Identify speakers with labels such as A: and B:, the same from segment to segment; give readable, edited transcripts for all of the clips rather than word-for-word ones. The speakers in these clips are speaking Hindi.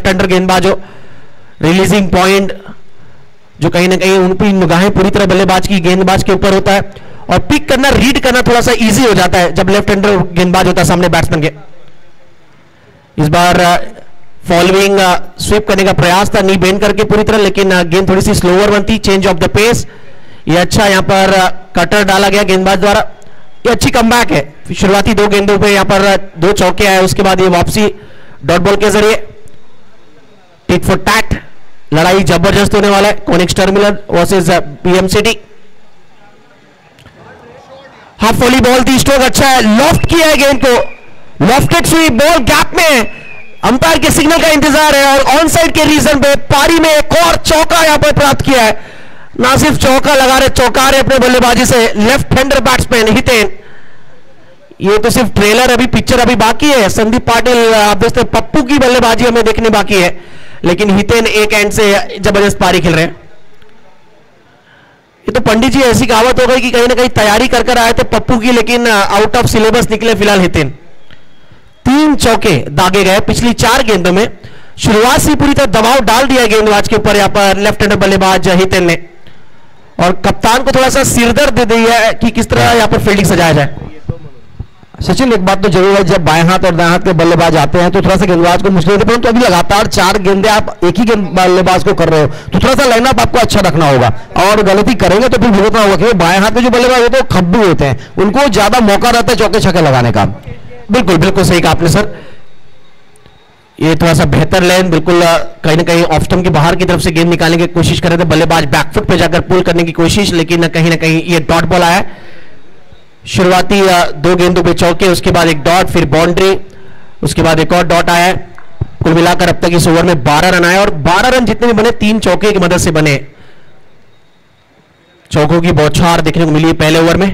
A: लेफ्ट हैंडर गेंदबाज हो, रिलीजिंग पॉइंट जो कहीं ना कहीं उनकी निगाहें पूरी तरह बल्लेबाज की गेंदबाज के ऊपर होता है, और पिक करना, रीड करना थोड़ा सा इजी हो जाता है जब लेफ्ट हैंडर गेंदबाज होता है सामने बैट्समैन के। इस बार फॉलोइंग स्वीप करने का प्रयास था, नी बेंड करके पूरी तरह, लेकिन गेंद थोड़ी सी स्लोअर बनती, चेंज ऑफ द पेस। ये अच्छा यहां पर कटर डाला गया गेंदबाज द्वारा, ये अच्छी कमबैक है। शुरुआती 2 गेंदों पे यहां पर 2 चौके आए, उसके बाद ये वापसी डॉट बॉल के जरिए। टिट फॉर टैट, लड़ाई जबरदस्त होने वाला है, कोनिक्स terminal versus PMCT. Half volley ball थी, स्ट्रोक अच्छा है, लॉफ्ट किया है गेंद को, लॉफ्टेड स्वीप, बॉल गैप में, अंपायर के सिग्नल का इंतजार है, और ऑन साइड के रीजन पे पारी में एक और चौका यहां पर प्राप्त किया है। ना सिर्फ चौका लगा रहे, चौका रहे अपने बल्लेबाजी से लेफ्ट हैंडर बैट्समैन हितेन। ये तो सिर्फ ट्रेलर, अभी पिक्चर अभी बाकी है। संदीप पाटिल, आप देखते हैं पप्पू की बल्लेबाजी हमें देखने बाकी है, लेकिन हितेन एक एंड से जबरदस्त पारी खेल रहे हैं। ये तो पंडित जी ऐसी कहावत हो गई कि कहीं ना कहीं तैयारी कर कर आए थे पप्पू की, लेकिन आउट ऑफ सिलेबस निकले फिलहाल हितेन। 3 चौके दागे गए पिछली 4 गेंदों में। शुरुआत से पूरी तरह दबाव डाल दिया गेंदबाज के ऊपर यहां पर लेफ्ट हैंडर बल्लेबाज हितेन ने, और कप्तान को थोड़ा सा सिरदर्द दे दिया है कि किस तरह यहां पर फील्डिंग सजाया जाए।
B: सचिन, एक बात तो जरूर है, जब बाएं हाथ और दाएं हाथ के बल्लेबाज आते हैं तो थोड़ा सा गेंदबाज को मुश्किल होती है, परंतु अभी लगातार 4 गेंदें आप एक ही बल्लेबाज को कर रहे हो, तो थोड़ा सा लाइनअप आपको अच्छा रखना होगा, और गलती करेंगे तो फिर भुगतना होगा, क्योंकि बाएं हाथ के जो बल्लेबाज होते हैं वो खब्बू होते हैं, उनको ज्यादा मौका रहता है चौके छक्के लगाने का।
A: बिल्कुल बिल्कुल सही कहा आपने सर। ये थोड़ा सा बेहतर लेन, बिल्कुल कहीं ना कहीं ऑफ स्टंप के बाहर की तरफ से गेंद निकालने की कोशिश कर रहे थे बल्लेबाज, बैकफुट पे जाकर पुल करने की कोशिश, लेकिन कहीं ना कहीं ये डॉट बॉल आया। शुरुआती 2 गेंदों पे चौके, उसके बाद एक डॉट, फिर बाउंड्री, उसके बाद एक और डॉट आया। कुल मिलाकर अब तक इस ओवर में 12 रन आए, और 12 रन जितने भी बने 3 चौके की मदद से बने। चौकों की बौछार देखने को मिली पहले ओवर में।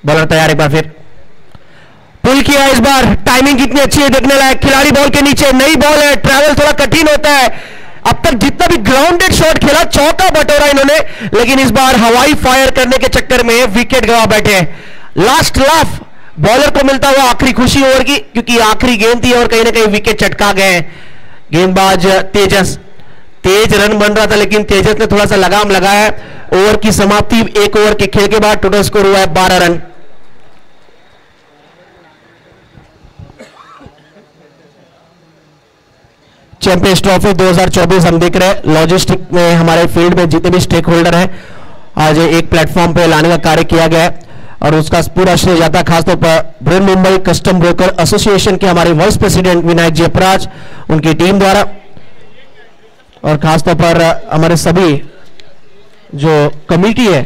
A: बॉलर तैयार, एक बार फिर पुल किया। इस बार टाइमिंग कितनी अच्छी है देखने लायक, खिलाड़ी बॉल के नीचे, नई बॉल है, ट्रैवल थोड़ा कठिन होता है। अब तक जितना भी ग्राउंडेड शॉट खेला चौका बटोरा इन्होंने, लेकिन इस बार हवाई फायर करने के चक्कर में विकेट गवा बैठे। लास्ट लाफ बॉलर को मिलता हुआ आखिरी खुशी ओवर की, क्योंकि आखिरी गेंद थी और कहीं ना कहीं विकेट चटका गए। गेंदबाज तेजस, तेज रन बन रहा था, लेकिन तेजस ने थोड़ा सा लगाम लगाया। ओवर की समाप्ति 1 ओवर के खेल के बाद टोटल स्कोर हुआ है 12 रन। चैंपियंस ट्रॉफी 2024 हम देख रहे हैं, लॉजिस्टिक में हमारे फील्ड में जितने भी स्टेक होल्डर हैं, आज एक प्लेटफॉर्म पे लाने का कार्य किया गया है, और उसका पूरा श्रेय जाता है खासतौर पर Brihan Mumbai custom broker association के हमारे वाइस प्रेसिडेंट विनायक जी अपराज, उनकी टीम द्वारा, और खासतौर पर हमारे सभी जो कमेटी है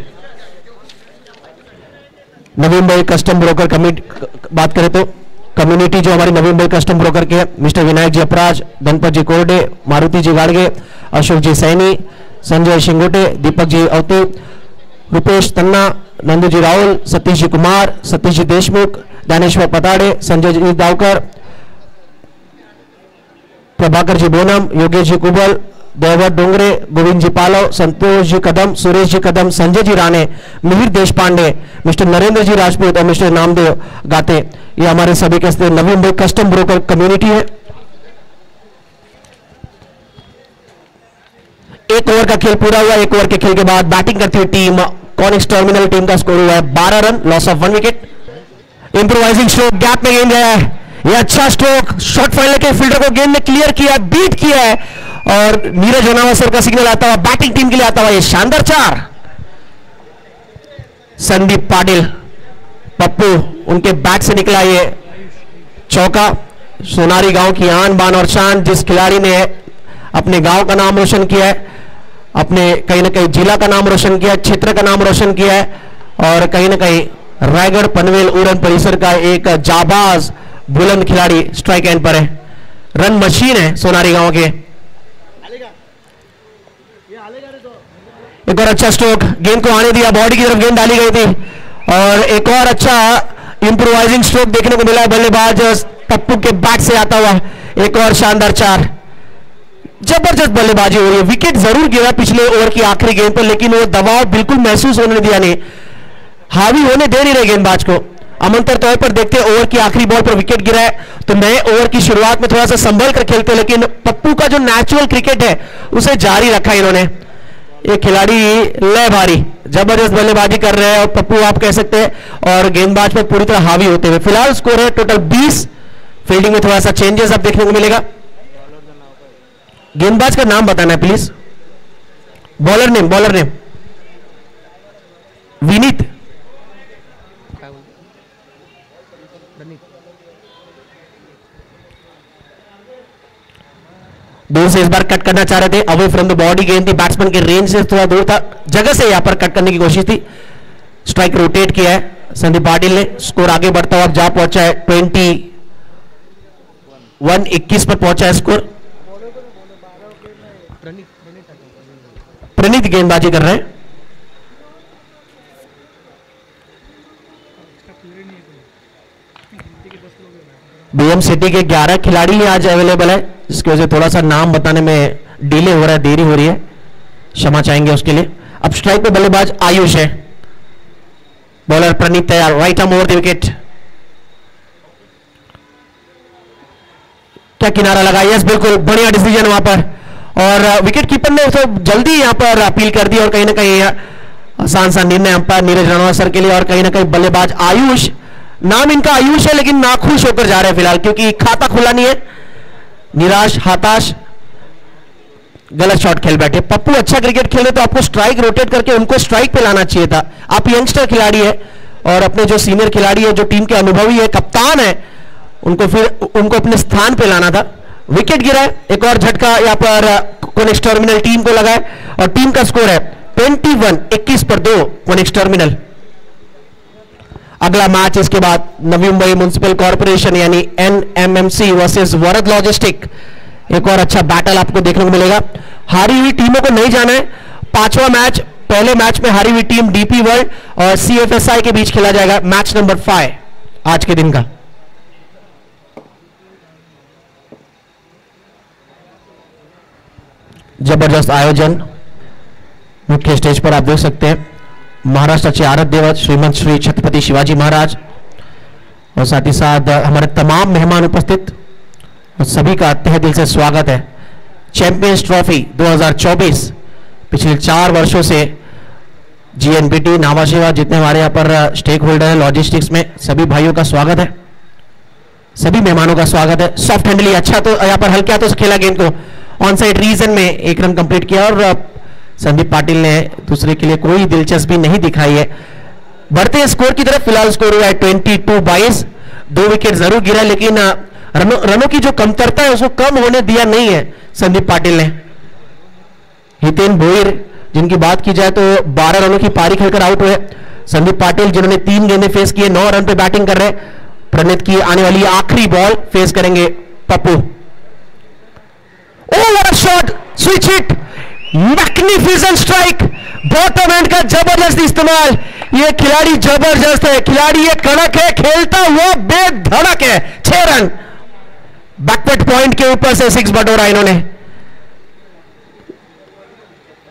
A: Navi Mumbai custom broker committee, बात करें तो कम्युनिटी जो हमारी नवी मुंबई कस्टम ब्रोकर के मिस्टर विनायक जी अपराज, गणपत जी कोरडे, मारुति जी गाड़गे, अशोक जी सैनी, संजय शिंगोटे, दीपक जी अवते, रुपेश तन्ना, नंदू जी राहुल, सतीश जी कुमार, सतीश जी देशमुख, दानेश्वर पताड़े, संजय जी दावकर, प्रभाकर जी बोनम, योगेश जी कुबल, देवर डोंगरे, गोविंद जी पालव, संतोष जी कदम, सुरेश जी कदम, संजय जी राणे, मिहिर देश पांडे, मिस्टर नरेंद्र जी राजपूत और मिस्टर नामदेव गाते, ये हमारे सभी के Navi Mumbai custom broker community है। 1 ओवर का खेल पूरा हुआ। 1 ओवर के खेल के बाद बैटिंग करती हुई टीम कोनिक्स टर्मिनल टीम का स्कोर हुआ है 12 run, loss of 1 wicket. Improvising stroke, gap में गेंद गया है, ये अच्छा स्ट्रोक, शॉट फाइनल के फील्डर को गेंद ने क्लियर किया, बीट किया है, और नीरज अनावसर का सिग्नल आता हुआ बैटिंग टीम के लिए आता हुआ ये शानदार 4। संदीप पाटिल, पप्पू, उनके बैट से निकला ये चौका। सोनारी गांव की आन बान और शान, जिस खिलाड़ी ने अपने गांव का नाम रोशन किया है, अपने कहीं ना कहीं जिला का नाम रोशन किया है, क्षेत्र का नाम रोशन किया है, और कहीं ना कहीं रायगढ़ पनवेल उड़न परिसर का एक जाबाज बुलंद खिलाड़ी स्ट्राइक एंड पर है, रन मशीन है सोनारी गांव के। एक और अच्छा स्ट्रोक, गेंद को आने दिया, बॉडी की तरफ गेंद डाली गई थी, और एक और अच्छा इंप्रोवाइजिंग स्ट्रोक देखने को मिला है बल्लेबाज पप्पू के बैट से आता हुआ, एक और शानदार 4। जबरदस्त बल्लेबाजी हो रही है। विकेट जरूर गिरा पिछले ओवर की आखिरी गेंद पर, लेकिन वो दबाव बिल्कुल महसूस होने दिया नहीं, हावी होने दे नहीं रहे गेंदबाज को, अमंतर तौर पर देखते हैं ओवर की आखिरी बॉल पर विकेट गिरा है, तो नए ओवर की शुरुआत में थोड़ा सा संभल कर खेलते हैं, लेकिन पप्पू का जो नेचुरल क्रिकेट है उसे जारी रखा इन्होंने। ये खिलाड़ी लय भारी जबरदस्त बल्लेबाजी कर रहे हैं और पप्पू आप कह सकते हैं, और गेंदबाज पर पूरी तरह हावी होते हुए। फिलहाल स्कोर है टोटल 20। फील्डिंग में थोड़ा सा चेंजेस अब देखने को मिलेगा। गेंदबाज का नाम बताना है प्लीज। Bowler name Vineet. दूर से इस बार कट करना चाह रहे थे, अवे फ्रॉम द बॉडी गेंद थी, बैट्समैन के रेंज से थोड़ा दूर था, जगह से यहां पर कट करने की कोशिश थी। स्ट्राइक रोटेट किया है संदीप पाटिल ने। स्कोर आगे बढ़ता हुआ जा पहुंचा है 21 पर पहुंचा है स्कोर। प्रणीत गेंदबाजी कर रहे हैं। बीएम सिटी के 11 खिलाड़ी ही आज अवेलेबल है, जिसकी वजह से थोड़ा सा नाम बताने में डिले हो रहा है, देरी हो रही है, क्षमा चाहेंगे उसके लिए। अब स्ट्राइक पे बल्लेबाज आयुष है, बॉलर प्रणीत तैयार, right arm over the wicket. क्या किनारा लगा? यस बिल्कुल, बढ़िया डिसीजन वहां पर, और विकेट कीपर ने तो जल्दी यहां पर अपील कर दी, और कहीं ना कहीं आसान सा निर्णय अंपायर नीरज रणवा सर के लिए। और कहीं ना कहीं बल्लेबाज आयुष, नाम इनका आयुष है लेकिन नाखुश होकर जा रहे हैं फिलहाल, क्योंकि खाता खुला नहीं है। निराश, हताश, गलत शॉट खेल बैठे। पप्पू अच्छा क्रिकेट खेले तो आपको स्ट्राइक रोटेट करके उनको स्ट्राइक पे लाना चाहिए था। आप यंगस्टर खिलाड़ी है और अपने जो सीनियर खिलाड़ी है, जो टीम के अनुभवी है, कप्तान है, उनको अपने स्थान पे लाना था। विकेट गिरा है, एक और झटका यहाँ पर कोनिक्स टर्मिनल टीम को लगा है, और टीम का स्कोर है 21 पर 2 कोनिक्स टर्मिनल। अगला मैच इसके बाद नवी मुंबई म्युनिसिपल कॉर्पोरेशन यानी NMMC वर्सेस वरद लॉजिस्टिक। एक और अच्छा बैटल आपको देखने को मिलेगा। हारी हुई टीमों को नहीं जाना है। 5वां मैच, पहले मैच में हारी हुई टीम DP वर्ल्ड और CFSI के बीच खेला जाएगा, मैच नंबर 5 आज के दिन का। जबरदस्त आयोजन मुख्य स्टेज पर आप देख सकते हैं। महाराष्ट्राचे आराध्य दैवत श्रीमंत श्री छत्रपति शिवाजी महाराज, और साथ ही साथ हमारे तमाम मेहमान उपस्थित, और सभी का तहे दिल से स्वागत है। चैंपियंस ट्रॉफी 2024 पिछले 4 वर्षों से GNPT नावाशेवा जितने हमारे यहाँ पर स्टेक होल्डर है लॉजिस्टिक्स में, सभी भाइयों का स्वागत है, सभी मेहमानों का स्वागत है। सॉफ्ट हैंडली अच्छा तो यहाँ पर हल्का तो खेला गेंद को, ऑन साइड रीजन में 1 रन कंप्लीट किया, और संदीप पाटिल ने दूसरे के लिए कोई दिलचस्पी नहीं दिखाई है। बढ़ते हैं स्कोर की तरफ। फिलहाल स्कोर हुआ है 22-22। 2 विकेट जरूर गिरा, लेकिन रनों की जो कमतरता है उसको कम होने दिया नहीं है संदीप पाटिल ने। हितेन भोईर जिनकी बात की जाए तो 12 रनों की पारी खेलकर आउट हुए। संदीप पाटिल जिन्होंने 3 गेंदें फेस किए, 9 रन पे बैटिंग कर रहे। प्रणीत की आने वाली आखिरी बॉल फेस करेंगे Pappu. Over shot, switch hit, magnificent strike, bottom and का जबरदस्त इस्तेमाल। ये खिलाड़ी जबरदस्त है, खिलाड़ी ये कड़क है, खेलता हुआ बेधड़क है। 6 रन बैकवर्ड पॉइंट के ऊपर से 6 बटोरा इन्होंने।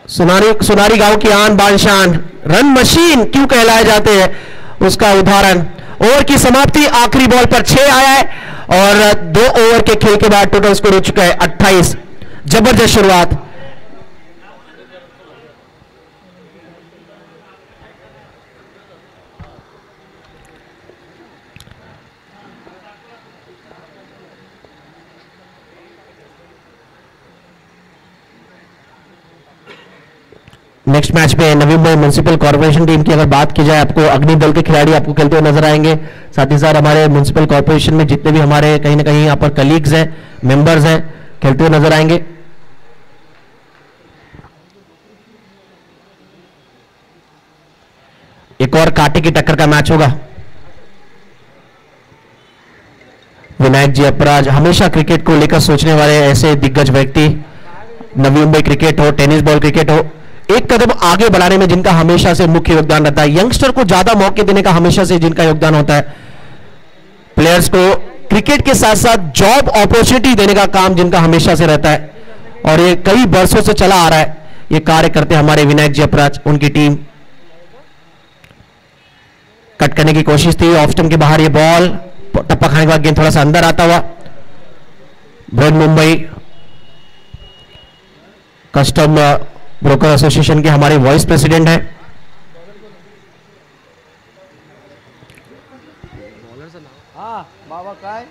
A: सुनारी गांव की आन बान शान, रन मशीन क्यों कहलाए जाते हैं, उसका उदाहरण। ओवर की समाप्ति, आखिरी बॉल पर 6 आया है, और 2 ओवर के खेल के बाद टोटल स्कोर हो चुका है 28। जबरदस्त शुरुआत। नेक्स्ट मैच में Navi Mumbai municipal corporation team की अगर बात की जाए, आपको अग्नि दल के खिलाड़ी आपको खेलते हुए नजर आएंगे। साथ ही साथ हमारे म्युनिसिपल कॉर्पोरेशन में जितने भी हमारे कहीं ना कहीं यहाँ पर कलीग्स हैं, मेंबर्स हैं, खेलते हुए नजर आएंगे। एक और कांटे की टक्कर का मैच होगा। विनायक जी अपराज हमेशा क्रिकेट को लेकर सोचने वाले ऐसे दिग्गज व्यक्ति, नवी मुंबई क्रिकेट हो, टेनिस बॉल क्रिकेट हो, एक कदम आगे बढ़ाने में जिनका हमेशा से मुख्य योगदान रहता है। यंगस्टर को ज्यादा मौके देने का हमेशा से जिनका योगदान होता है। प्लेयर्स को क्रिकेट के साथ साथ जॉब अपॉर्चुनिटी देने का काम जिनका हमेशा से रहता है, और ये कई वर्षों से चला आ रहा है। ये कार्य करते हमारे विनायक जी अपराज, उनकी टीम। कट करने की कोशिश थी, ऑफ स्टंप के बाहर ये बॉल, टप्पा खाने के बाद गेंद थोड़ा सा अंदर आता हुआ। Bread Mumbai custom broker association के हमारे वाइस प्रेसिडेंट है।
B: बाबा काय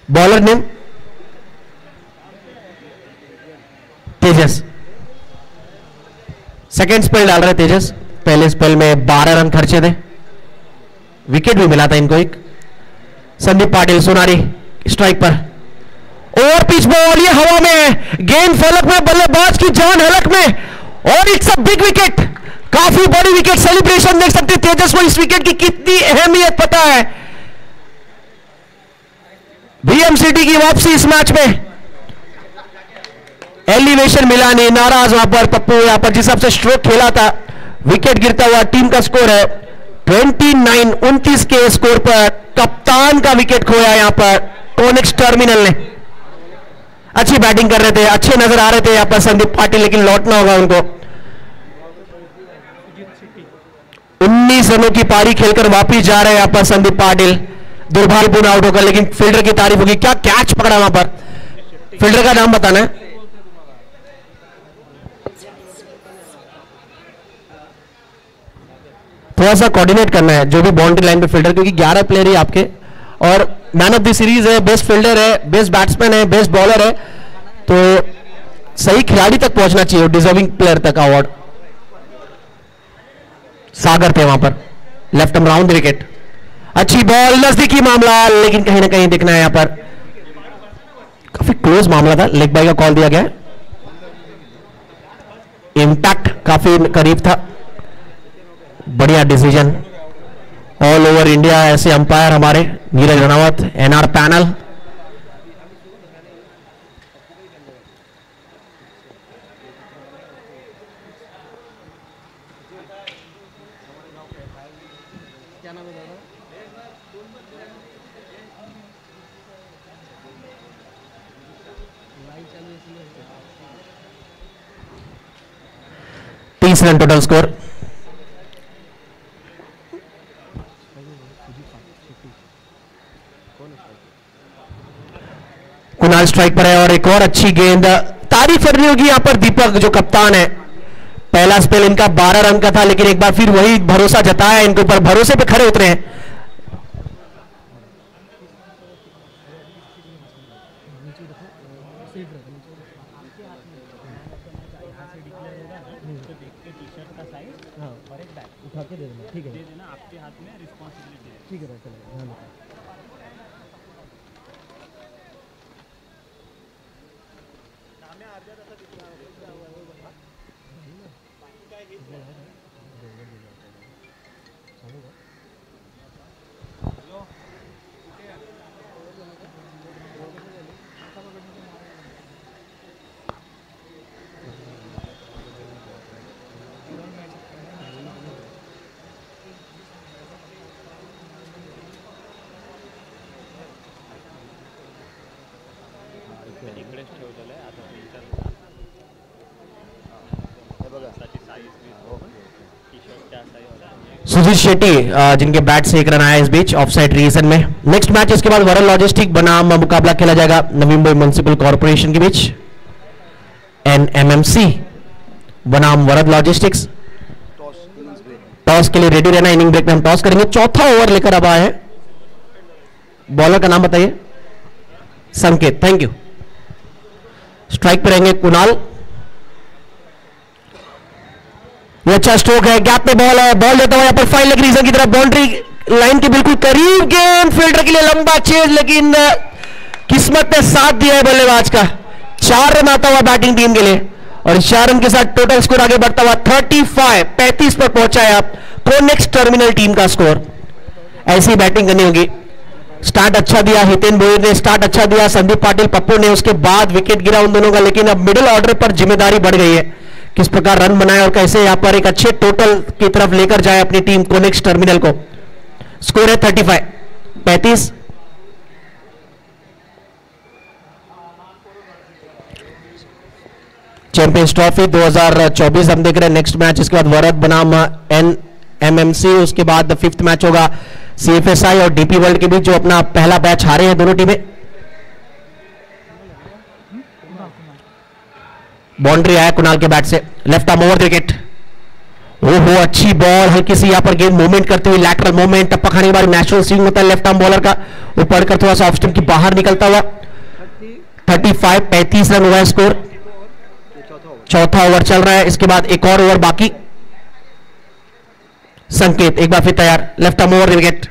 A: बॉलर नेम तेजस, सेकेंड स्पेल डाल रहे तेजस। पहले स्पेल में 12 रन खर्चे थे, विकेट भी मिला था इनको एक। संदीप पाटिल सोनारी स्ट्राइक पर, ओवर पिच बॉल, ये हवा में, गेंद फलक में, बल्लेबाज की जान हलक में, और इट्स अ बिग विकेट, काफी बड़ी विकेट। सेलिब्रेशन देख सकते हैं तेजस को, इस विकेट की कितनी अहमियत पता है। बीएमसीटी की वापसी इस मैच में, एलिवेशन मिला नहीं, नाराज वहां पर पप्पू, यहां पर जिस हिसाब से स्ट्रोक खेला था, विकेट गिरता हुआ। टीम का स्कोर है 29-29 के स्कोर पर कप्तान का विकेट खोया यहां पर कोनिक्स टर्मिनल ने। अच्छी बैटिंग कर रहे थे, अच्छे नजर आ रहे थे यहां पर संदीप पाटिल, लेकिन लौटना होगा उनको। 19 रनों की पारी खेलकर वापिस जा रहे हैं यहां पर संदीप पाटिल, दुर्भाग्यपूर्ण आउट होकर। लेकिन फील्डर की तारीफ होगी, क्या कैच पकड़ा वहां पर, फील्डर का नाम बताना है। थोड़ा सा कोऑर्डिनेट करना है जो भी बाउंड्री लाइन पे फील्डर, क्योंकि 11 प्लेयर ही आपके, और मैन ऑफ द सीरीज है, बेस्ट फील्डर है, बेस्ट बैट्समैन है, बेस्ट बॉलर है, तो सही खिलाड़ी तक पहुंचना चाहिए, डिजर्विंग प्लेयर तक अवार्ड। सागर थे वहां पर, लेफ्ट आर्म राउंड विकेट, अच्छी बॉल, नजदीकी मामला, लेकिन कहीं ना कहीं दिखना है यहां पर, काफी क्लोज मामला था, लेग बाय का कॉल दिया गया, इंपैक्ट काफी करीब था। बढ़िया डिसीजन, ऑल ओवर इंडिया ऐसे अंपायर हमारे नीरज रनावत, एनआर पैनल। क्या नाम है दादा? 30 run total score. Kunal strike पर है और एक और अच्छी गेंद, तारीफ करनी होगी यहां पर दीपक जो कप्तान है। पहला स्पेल इनका 12 रन का था, लेकिन एक बार फिर वही भरोसा जताया इनके ऊपर, भरोसे पे खड़े उतरे हैं। ठीक है, आपके हाथ में रिस्पॉन्सिबिलिटी है। ठीक है, चलो। सुजीत शेट्टी जिनके बैट से 1 रन आया इस बीच ऑफसाइड रीजन में। नेक्स्ट मैच इसके बाद वरल लॉजिस्टिक बनाम मुकाबला खेला जाएगा नवी मुंबई म्युनिसिपल कॉर्पोरेशन के बीच। एनएमएमसी बनाम वरल लॉजिस्टिक्स। टॉस के लिए रेडी रहना, इनिंग ब्रेक में हम टॉस करेंगे। चौथा ओवर लेकर अब आए हैं, बॉलर का नाम बताइए। संकेत, थैंक यू। स्ट्राइक पर रहेंगे कुणाल। ये अच्छा स्ट्रोक है, गैप पे बॉल है, बॉल देता हुआ यहाँ पर फाइन लेग रीजन की तरफ, बाउंड्री लाइन के बिल्कुल करीब, गेंद फील्डर के लिए लंबा चेज, लेकिन किस्मत ने साथ दिया है बल्लेबाज का। 4 रन आता हुआ बैटिंग टीम के लिए, और 4 रन के साथ टोटल स्कोर आगे बढ़ता हुआ 35 पर पहुंचा है आप कोनिक्स टर्मिनल टीम का स्कोर। ऐसी बैटिंग करनी होगी। स्टार्ट अच्छा दिया हितेन बोयर ने, स्टार्ट अच्छा दिया संदीप पाटिल पप्पू ने, उसके बाद विकेट गिरा उन दोनों का, लेकिन अब मिडिल ऑर्डर पर जिम्मेदारी बढ़ गई है, किस प्रकार रन बनाए और कैसे यहां पर एक अच्छे टोटल की तरफ लेकर जाए अपनी टीम कोनिक्स टर्मिनल को। स्कोर है 35 चैंपियंस ट्रॉफी 2024 हम देख रहे हैं नेक्स्ट मैच। इसके बाद वरद बनाम NMMC, उसके बाद 5th मैच होगा CFSI और DP वर्ल्ड के बीच, जो अपना पहला मैच हारे हैं दोनों टीमें। बाउंड्री आया कुणाल के बैट से, लेफ्ट आर्म ओवर विकेट। ओहो अच्छी बॉल, हल्की सी यहां पर गेंद मूवमेंट करती हुई, लैटरल मूवमेंट, टप्पा खाने के बाद नेचुरल स्विंग होता है लेफ्ट आर्म बॉलर का, ऊपर कर थोड़ा सा ऑफ स्टंप की बाहर निकलता हुआ। 35 रन हुआ है स्कोर, चौथा ओवर चल रहा है। इसके बाद एक और ओवर बाकी। संकेत एक बार फिर तैयार, left arm over wicket,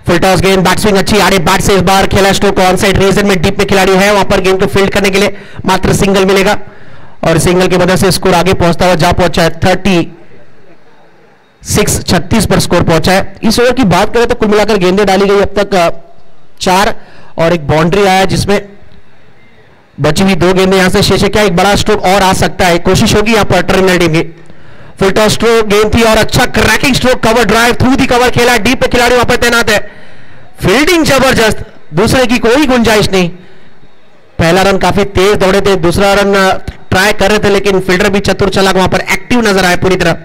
A: full toss गेंद, बैट स्विंग अच्छी, आड़े बैट से इस बार खेला स्ट्रोक ऑन साइड रीजन में, डीप में खिलाड़ी है वहां पर, गेंद को फील्ड करने के लिए मात्र सिंगल मिलेगा और सिंगल की वजह से स्कोर आगे पहुंचता हुआ जा पहुंचा है 36 पर स्कोर पहुंचा है। इस ओवर की बात करें तो कुल मिलाकर गेंदें डाली गई अब तक 4 और एक बाउंड्री आया, जिसमें बची हुई 2 गेंदें यहां से शेष है। क्या एक बड़ा स्ट्रोक और आ सकता है, कोशिश होगी यहां पर टर्मिनल टीम की। फुल टॉस स्ट्रोक गेंद थी और अच्छा cracking stroke, cover drive through the cover खेला, डीप पे खिलाड़ी वहां पर तैनात है, फील्डिंग जबरदस्त, दूसरे की कोई गुंजाइश नहीं। पहला रन काफी तेज दौड़े थे, दूसरा रन ट्राई कर रहे थे लेकिन फील्डर भी चतुर चालाक वहां पर एक्टिव नजर आए पूरी तरह।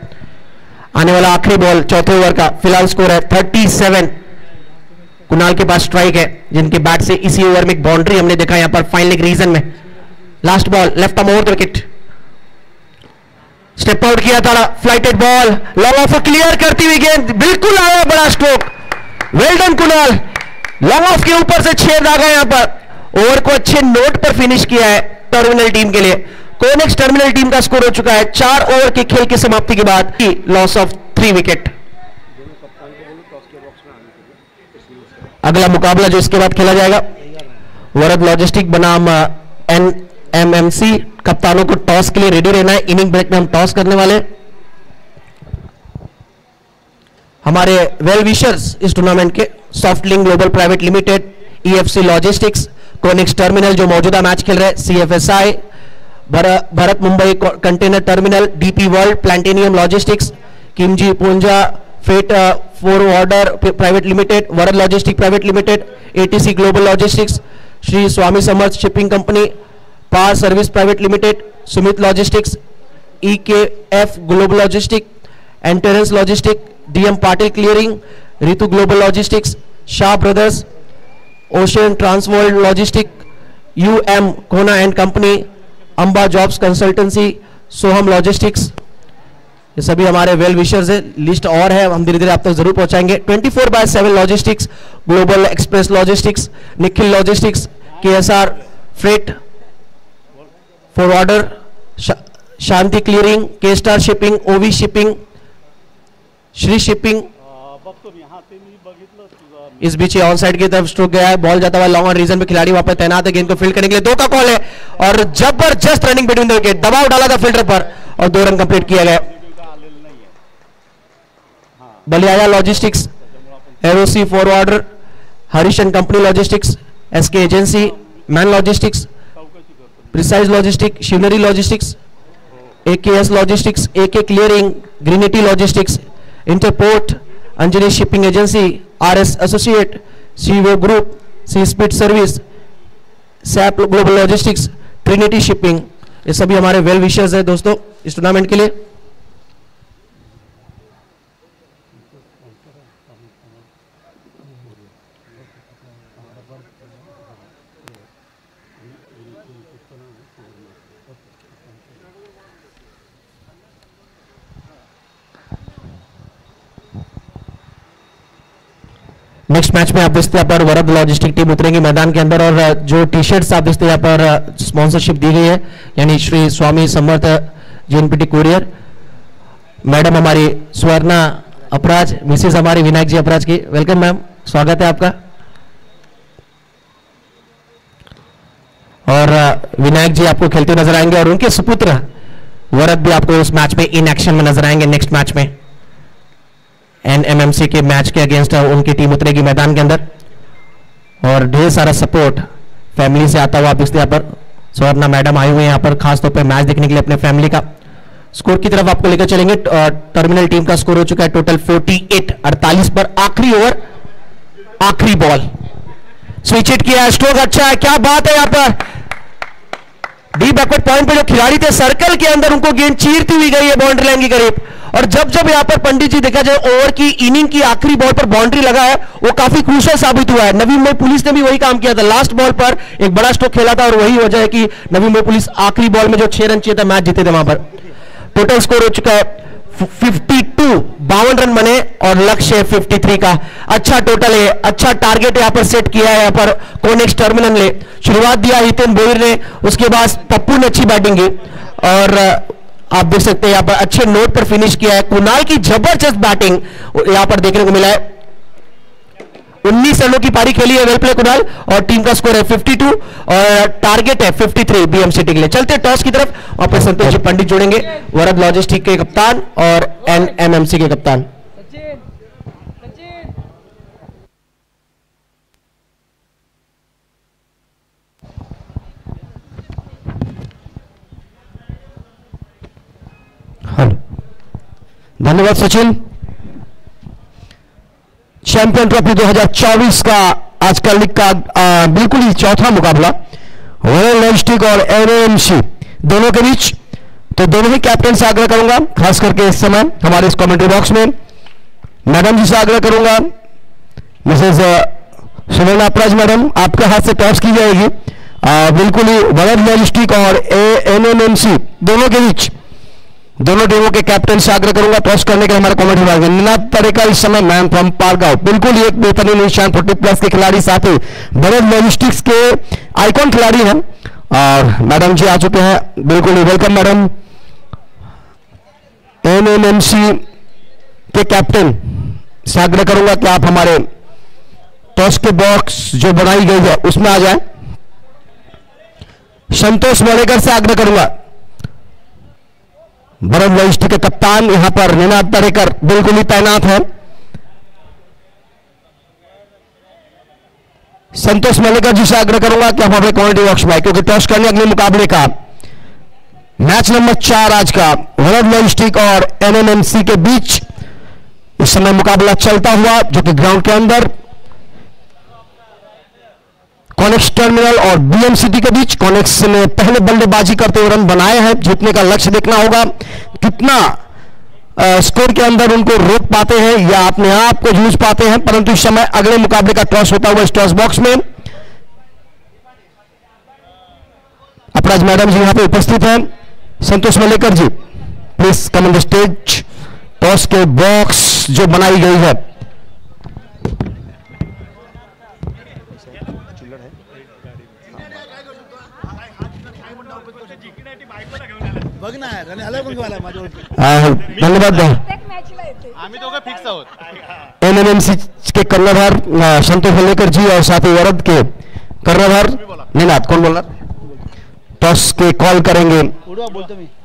A: आने वाला आखिरी बॉल चौथे ओवर का, फिलहाल स्कोर है 37। कुणाल के पास स्ट्राइक है, जिनके बैट से इसी ओवर में एक बाउंड्री हमने देखा यहां पर फाइनल एक रीजन में। Last ball left arm over wicket, step out किया था, flighted ball, long off clear करती हुई गेंद, बिल्कुल आया बड़ा stroke, well done Kunal, long off के ऊपर से छेद आ गया यहां पर। ओवर को अच्छे नोट पर फिनिश किया है टर्मिनल टीम के लिए। कोनेक्स टर्मिनल टीम का स्कोर हो चुका है 4 ओवर के खेल की समाप्ति के बाद लॉस ऑफ 3 विकेट। अगला मुकाबला जो इसके बाद खेला जाएगा, वरद लॉजिस्टिक बनाम NMMC। कप्तानों को टॉस के लिए रेडी रहना है, इनिंग ब्रेक में हम टॉस करने वाले। हमारे वेल विशर्स इस टूर्नामेंट के soft link global private limited, EFC logistics, कोनिक्स टर्मिनल जो मौजूदा मैच खेल रहे हैं, CFSI, Bharat Mumbai container terminal, DP world, प्लैंटेनियम logistics, Kimji Punja freight forwarder private limited, Varad logistic private limited, ATC global logistics, Shri Swami Samarth shipping company, power service private limited, Sumit logistics, EKF global logistic, एंटेरेंस logistic, DM Patil clearing, Ritu global logistics, Shah brothers, ocean Trans World logistic, UM कोना and company, Amba jobs consultancy, Soham logistics. ये सभी हमारे वेल विशर्स है, लिस्ट और है, हम धीरे धीरे आप तक जरूर पहुंचाएंगे। 24/7 logistics, global express logistics, Nikhil logistics, KSR freight forwarder, Shanti clearing, K star shipping, OV shipping, Shri shipping. इस बीच ऑन साइड की तरफ स्ट्रोक गया है, बॉल जाता हुआ लॉन्ग ऑन रीजन पे, खिलाड़ी वहां पर तैनात है, गेंद को फील्ड करने के लिए 2 का कॉल है और जबरदस्त रनिंग बिटवीन द विकेट, दबाव डाला था फील्डर पर और 2 रन कंप्लीट किया गया। बलियाया लॉजिस्टिक्स, एरोसी forwarder, Harish and company logistics, SK agency, man logistics, precise logistic, Shivneri logistics, AKS logistics, AK clearing, ग्रीनिटी logistics, interport, Anjani shipping agency, RS associate, सीवो ग्रुप, सी स्पीड सर्विस, सैप ग्लोबल लॉजिस्टिक्स, ट्रिनिटी शिपिंग। ये सभी हमारे वेल विशर्स है दोस्तों इस टूर्नामेंट के लिए। नेक्स्ट मैच में आप देखते हैं यहाँ पर वरद लॉजिस्टिक टीम उतरेंगी मैदान के अंदर और जो टी-शर्ट्स आप देखते हैं यहाँ पर स्पॉन्सरशिप दी गई है, यानी श्री स्वामी समर्थ JNPT कुरियर, मैडम हमारी स्वर्णा अपराज, मिसेस हमारी विनायक जी अपराज की। वेलकम मैम, स्वागत है आपका। और विनायक जी आपको खेलते नजर आएंगे और उनके सुपुत्र वरद भी आपको उस मैच में इन एक्शन में नजर आएंगे। नेक्स्ट मैच में NMMC के मैच के अगेंस्ट उनकी टीम उतरेगी मैदान के अंदर और ढेर सारा सपोर्ट फैमिली से आता हुआ आप देखते हैं यहाँ पर स्वर्णा मैडम आई हुई है यहाँ पर खास तौर पे मैच देखने के लिए अपने फैमिली का। स्कोर की तरफ आपको लेकर चलेंगे। टर्मिनल टीम का स्कोर हो चुका है टोटल 48, 48 पर आखिरी ओवर, आखिरी बॉल। स्विच हिट किया, स्ट्रोक अच्छा है, क्या बात है। यहां पर डीप बैकवर्ड पॉइंट पे जो खिलाड़ी थे सर्कल के अंदर, उनको गेंद चीरती हुई गई है बाउंड्री लाइन के करीब। और जब जब यहां पर पंडित जी देखा जाए ओवर की इनिंग की आखिरी बॉल पर बाउंड्री लगा है, वो काफी क्रूशियल साबित हुआ है। नवी मुंबई पुलिस ने भी वही काम किया था, लास्ट बॉल पर एक बड़ा स्ट्रोक खेला था और वही वजह है कि नवी मुंबई पुलिस आखिरी बॉल में जो 6 रन चाहिए था मैच जीते थे। वहां पर टोटल स्कोर हो चुका है 52, 52 रन बने और लक्ष्य 53 का। अच्छा टोटल है, अच्छा टारगेट यहां पर सेट किया है। यहां पर कोनेक्स टर्मिनल ने शुरुआत दिया हितेन बोयर ने, उसके बाद पप्पू ने अच्छी बैटिंग की और आप देख सकते हैं यहां पर अच्छे नोट पर फिनिश किया है। कुणाल की जबरदस्त बैटिंग यहां पर देखने को मिला है। 19 रनों की पारी खेली है, वेल प्ले कुणाल, और टीम का स्कोर है 52 और टारगेट है 53 बीएमसीटी के लिए। चलते टॉस की तरफ, वहां पर संतोष जी पंडित जुड़ेंगे, वरद लॉजिस्टिक के कप्तान और एनएमएमसी के कप्तान।
B: हेलो, धन्यवाद सचिन। चैंपियन ट्रॉफी 2024 का आज का लीग का बिल्कुल ही चौथा मुकाबला वरद लॉजिस्टिक और एनएमसी दोनों के बीच। तो दोनों ही कैप्टन से आग्रह करूंगा, खास करके इस समय हमारे इस कमेंट्री बॉक्स में मैडम जी से आग्रह करूंगा। मिसेज सुनैना अपराज मैडम, आपके हाथ से टॉस की जाएगी। बिल्कुल ही वरद लॉजिस्टिक और एनएमसी दोनों के बीच दोनों टीमों के कैप्टन से आग्रह करूंगा टॉस करने के लिए। हमारे कमेंट्री विभाग में निनाद तरेकर इस समय मैन फ्रॉम पारगांव, बिल्कुल एक बेहतरीन निशान 40+ के खिलाड़ी, साथ ही वरद लॉजिस्टिक्स के आइकॉन खिलाड़ी हैं। और मैडम जी आ चुके हैं, बिल्कुल ही वेलकम मैडम। एनएमसी के कैप्टन से आग्रह करूंगा कि आप हमारे टॉस के बॉक्स जो बनाई गई है उसमें आ जाए। संतोष मलेकर से आग्रह करूंगा, वरद लॉजिस्टिक के कप्तान यहां पर निनाद तरेकर बिल्कुल ही तैनात है। संतोष मलेकर जी से आग्रह करूंगा कि आप हमारे कमेंट्री बॉक्स में, क्योंकि टॉस करने अगले मुकाबले का मैच नंबर 4 आज का वरद लॉजिस्टिक और एनएमसी के बीच इस समय मुकाबला चलता हुआ, जो कि ग्राउंड के अंदर कॉनेक्स टर्मिनल और बीएमसीटी के बीच। कॉनेक्स ने पहले बल्लेबाजी करते हुए रन बनाए हैं, जीतने का लक्ष्य देखना होगा कितना स्कोर के अंदर उनको रोक पाते हैं या अपने आप को जूझ पाते हैं। परंतु इस समय अगले मुकाबले का टॉस होता हुआ इस टॉस बॉक्स में अपराज मैडम जी यहां पे उपस्थित हैं। Santosh Malekar ji, please come on the stage. Toss के बॉक्स जो बनाई गई है, धन्यवाद। एनएमसी के कर्णधार संतोष मलेकर जी और साथ ही वरद के कर्णधार निनाद, कौन बोल रहा, टॉस के कॉल करेंगे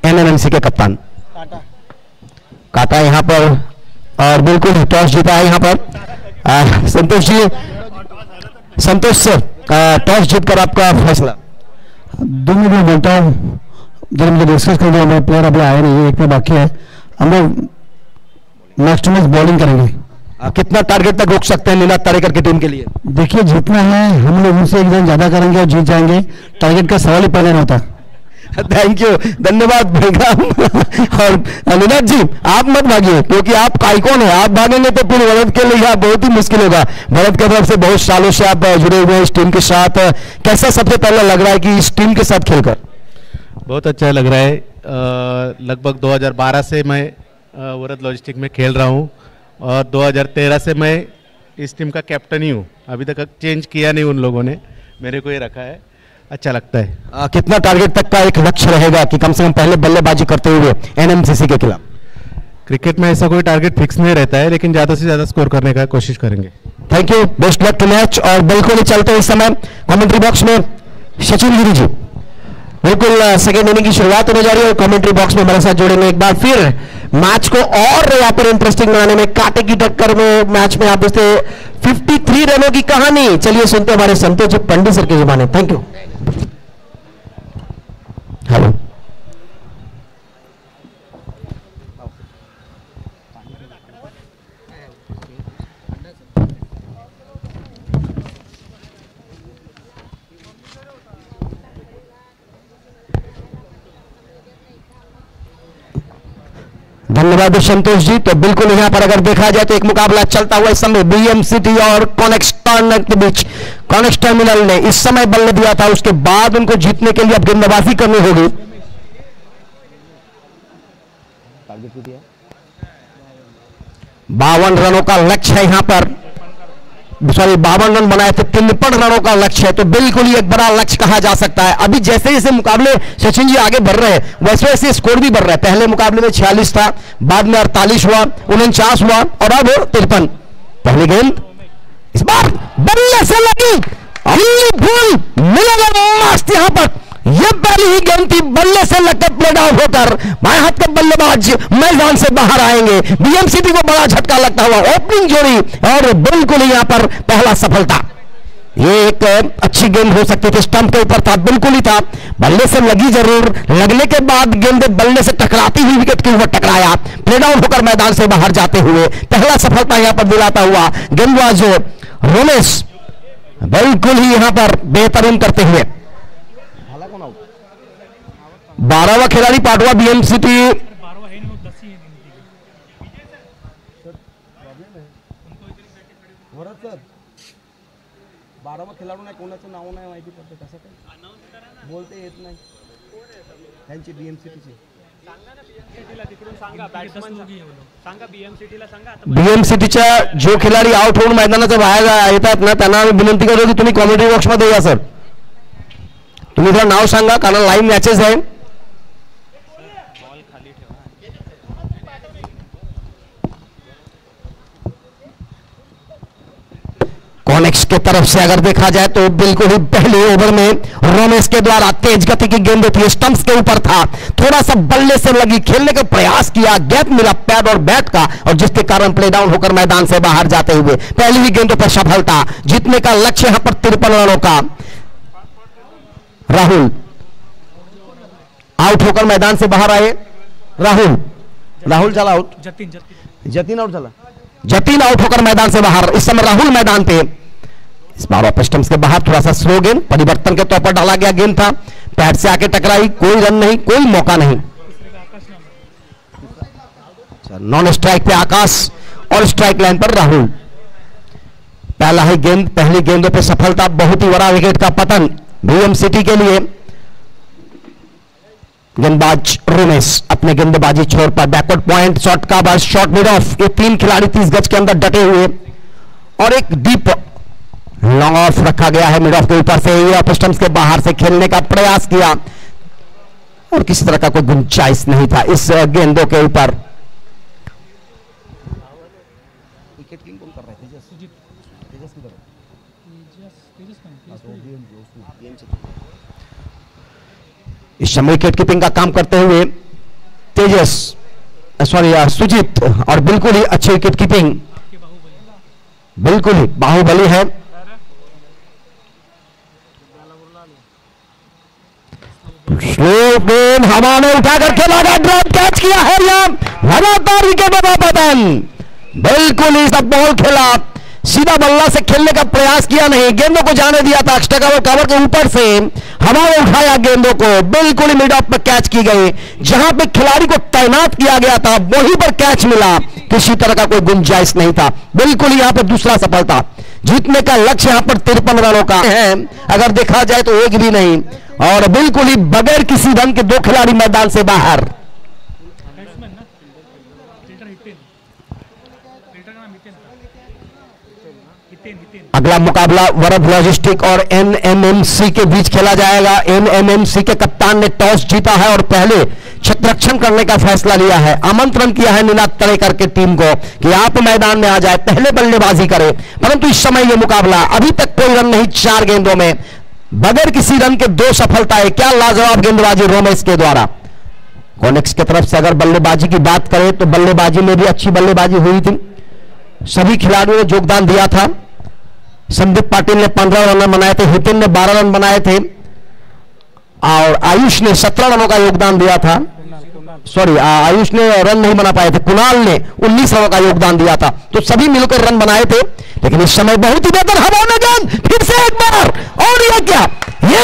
B: एनएमसी के कप्तान काटा यहां पर, और बिल्कुल टॉस जीता है यहां पर संतोष जी। संतोष सर, टॉस जीतकर आपका फैसला।
C: 2 मिनट बोलता हूँ, जब मुझे डिस्कस कर दिया, हमारे प्लेयर अभी आए नहीं है, एक में बाकी है। हम लोग नेक्स्ट मैच बॉलिंग करेंगे।
B: कितना टारगेट तक रोक सकते हैं निनाद तरेकर की टीम के लिए?
C: देखिए, जीतना है, हम लोग उनसे 1 रन ज्यादा करेंगे और जीत जाएंगे। टारगेट का सवाल ही पैदा नहीं होता।
B: थैंक यू, धन्यवाद बेगम। और निनाद जी, आप मत भागिए, क्योंकि आप आइकॉन है, आप भागेंगे तो फिर वरद के लिए बहुत ही मुश्किल होगा। वरद की तरफ से बहुत सालों से आप जुड़े हुए हैं इस टीम के साथ, कैसा सबसे पहले लग रहा है कि इस टीम के साथ खेलकर?
D: बहुत अच्छा लग रहा है। लगभग 2012 से मैं वरद लॉजिस्टिक में खेल रहा हूं और 2013 से मैं इस टीम का कैप्टन ही हूं। अभी तक चेंज किया नहीं उन लोगों ने, मेरे को ये रखा है, अच्छा लगता है।
B: कितना टारगेट तक का एक लक्ष्य रहेगा कि कम से कम पहले बल्लेबाजी करते हुए एनएमसीसी के खिलाफ?
D: क्रिकेट में ऐसा कोई टारगेट फिक्स नहीं रहता है, लेकिन ज़्यादा से ज़्यादा स्कोर करने का कोशिश करेंगे।
B: Thank you, best luck to match. और बिल्कुल ही चलते इस समय कमेंट्री बॉक्स में सचिन गिरी जी,
A: बिल्कुल सेकेंड इनिंग की शुरुआत होने जा रही है और कमेंट्री बॉक्स में हमारे साथ जुड़ेंगे एक बार फिर मैच को और यहाँ पर इंटरेस्टिंग बनाने में, कांटे की टक्कर में मैच में आप देखते 53 रनों की कहानी। चलिए सुनते हमारे संतोष जी पंडित सर की जुबानी। Thank you.
B: हेलो, धन्यवाद संतोष जी। तो बिल्कुल यहाँ पर अगर देखा जाए तो एक मुकाबला चलता हुआ इस समय बीएमसीटी और कॉनेक्स टर्मिनल के बीच। कॉनेक्स टर्मिनल ने इस समय बल्ले दिया था, उसके बाद उनको जीतने के लिए अब गेंदबाजी करनी होगी। 52 रनों का लक्ष्य है यहाँ पर, सॉरी 52 रन बनाए थे, 53 रनों का लक्ष्य है, तो बिल्कुल ही एक बड़ा लक्ष्य कहा जा सकता है। अभी जैसे जैसे मुकाबले सचिन जी आगे बढ़ रहे हैं वैसे वैसे स्कोर भी बढ़ रहा है। पहले मुकाबले में 46 था, बाद में 48 हुआ, 49 हुआ और अब 53। पहली गेंद इस बार बल्ले से लगी, भूल मिला मस्त यहाँ पर। यह पहली ही गेंद थी, बल्ले से लगकर प्लेड आउट होकर बाएं हाथ के बल्लेबाज मैदान से बाहर आएंगे। बीएमसीटी को बड़ा झटका लगता हुआ ओपनिंग जोड़ी और बिल्कुल यहाँ पर पहला सफलता। ये एक अच्छी गेंद हो सकती थी, स्टंप के ऊपर था, बिल्कुल ही था, बल्ले से लगी जरूर, लगने के बाद गेंद बल्ले से टकराती हुई विकेट के ऊपर टकराया, प्लेड आउट होकर मैदान से बाहर जाते हुए पहला सफलता यहाँ पर दिलाता हुआ गेंदबाज रोमेश बिल्कुल ही यहाँ पर बेहतरीन करते हुए। 12वां खिलाड़ी पाटवा बीएमसीटी।
A: खिलाडू नाही, कोणाचं नाव नाही माहिती पडतं, कसं काय बोलते येत नाही त्यांची बीएमसीटीची।
B: बीएमसीटीच्या जो खिलाडी आउट होऊन मैदानाच्या बाहेर येतात ना त्यांना विनंती करतो की तुम्ही कॉमेंट्री बॉक्स मध्ये या सर, तुम्ही जरा नाव सांगा कारण लाईव्ह मॅचेस आहे। कॉनेक्स के तरफ से अगर देखा जाए तो बिल्कुल ही पहले ओवर में रोमेश के द्वारा तेज गति की गेंद थी, स्टंप्स के ऊपर था, थोड़ा सा बल्ले से लगी, खेलने का प्रयास किया, गैप मिला पैड और बैट का और जिसके कारण प्ले डाउन होकर मैदान से बाहर जाते हुए पहली ही गेंदों पर सफलता। जीतने का लक्ष्य यहां पर 53 रनों का। राहुल आउट होकर मैदान से बाहर आए। राहुल चला आउट, जतीन आउट चला, जतीन आउट होकर मैदान से बाहर। इस समय राहुल मैदान पे, इस बार ऑफ स्टंप्स के बाहर थोड़ा सा स्लो गेंद परिवर्तन के तौर पर डाला गया गेंद था, पैड से आके टकराई, कोई रन नहीं, कोई मौका नहीं। नॉन स्ट्राइक पे आकाश और स्ट्राइक लाइन पर राहुल। पहला ही गेंद, पहली गेंदों पे सफलता, बहुत ही बड़ा विकेट का पतन बीएमसीटी के लिए। गेंदबाज रोमेश अपने गेंदबाजी छोर पर बैकवर्ड पॉइंट शॉट का बार शॉट मिड ऑफ। ये 3 खिलाड़ी 30 गज के अंदर डटे हुए और एक डीप लॉन्ग ऑफ रखा गया है मिड ऑफ के ऊपर से। ये ऑफ स्टंप्स के बाहर से खेलने का प्रयास किया और किसी तरह का कोई गुंजाइश नहीं था इस गेंदों के ऊपर। इस समय विकेट कीपिंग का काम करते हुए तेजस, सॉरी सुजीत, और बिल्कुल ही अच्छी विकेट कीपिंग, बिल्कुल ही बाहुबली है। स्लो गेंद हवा में उठाकर खेला गया, ड्रॉप कैच किया है यहाँ, लगातार विकेटों का पतन। बिल्कुल ही सब बॉल खेला, सीधा बल्ला से खेलने का प्रयास किया नहीं, गेंदों को जाने दिया था, एक्स्ट्रा कवर के ऊपर से हवा में उठाया गेंदों को, बिल्कुल ही मिड ऑफ पर कैच की गई। जहां पे खिलाड़ी को तैनात किया गया था वहीं पर कैच मिला, किसी तरह का कोई गुंजाइश नहीं था। बिल्कुल यहां पर दूसरा सफलता। जीतने का लक्ष्य यहां पर 53 रनों का है, अगर देखा जाए तो एक भी नहीं, और बिल्कुल ही बगैर किसी रन के 2 खिलाड़ी मैदान से बाहर। अगला मुकाबला वरद लॉजिस्टिक और एनएमएमसी के बीच खेला जाएगा। एनएमएमसी के कप्तान ने टॉस जीता है और पहले क्षेत्ररक्षण करने का फैसला लिया है। आमंत्रण किया है निनाद तड़ेकर के टीम को कि आप मैदान में आ जाए, पहले बल्लेबाजी करें, परंतु इस समय यह मुकाबला अभी तक कोई रन नहीं, 4 गेंदों में बगैर किसी रन के 2 सफलताएं। क्या लाजवाब गेंदबाजी रोमेश के द्वारा। कॉनेक्स की तरफ से अगर बल्लेबाजी की बात करें तो बल्लेबाजी में भी अच्छी बल्लेबाजी हुई थी, सभी खिलाड़ियों ने योगदान दिया था। संदीप पाटिल ने 15 रन बनाए थे, हितिन ने 12 रन बनाए थे और आयुष ने 17 रनों का योगदान दिया था। सॉरी, आयुष ने रन नहीं बना पाए थे, कुणाल ने 19 रनों का योगदान दिया था, तो सभी मिलकर रन बनाए थे। लेकिन इस समय बहुत ही बेहतर हवा में गेंद, फिर से एक बार, और ये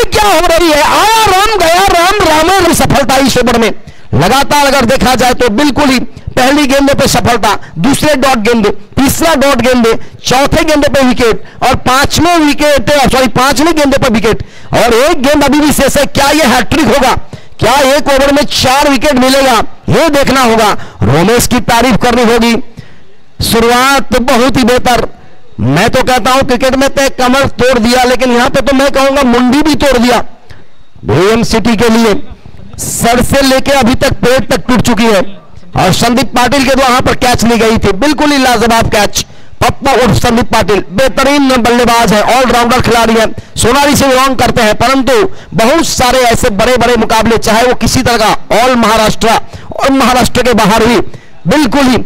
B: क्या हो रही है। आया राम गया राम, रामे सफलता इस ओवर में। लगातार अगर देखा जाए तो बिल्कुल ही पहली गेंदे पे सफलता, दूसरे डॉट गेंदे, तीसरा डॉट गेंदे, चौथे गेंदे पे विकेट और पांचवें गेंदे पर विकेट और एक गेंद अभी भी शेष है। क्या यह हैट्रिक होगा? क्या एक ओवर में 4 विकेट मिलेगा? यह देखना होगा। रोमेश की तारीफ करनी होगी, शुरुआत तो बहुत ही बेहतर। मैं तो कहता हूं क्रिकेट में तो कमर तोड़ दिया, लेकिन यहां पे तो मैं कहूंगा मुंडी भी तोड़ दिया। वीएम सिटी के लिए सर से लेके अभी तक पेट तक टूट चुकी है और संदीप पाटिल के वहां पर कैच ली गई थी, बिल्कुल ही लाजवाब कैच। पप्पू और संदीप पाटिल बेहतरीन बल्लेबाज है, ऑलराउंडर खिलाड़ी है, सोनाली से बिलोंग करते हैं, परंतु बहुत सारे ऐसे बड़े बड़े मुकाबले, चाहे वो किसी तरह का ऑल महाराष्ट्र और महाराष्ट्र के बाहर भी, बिल्कुल ही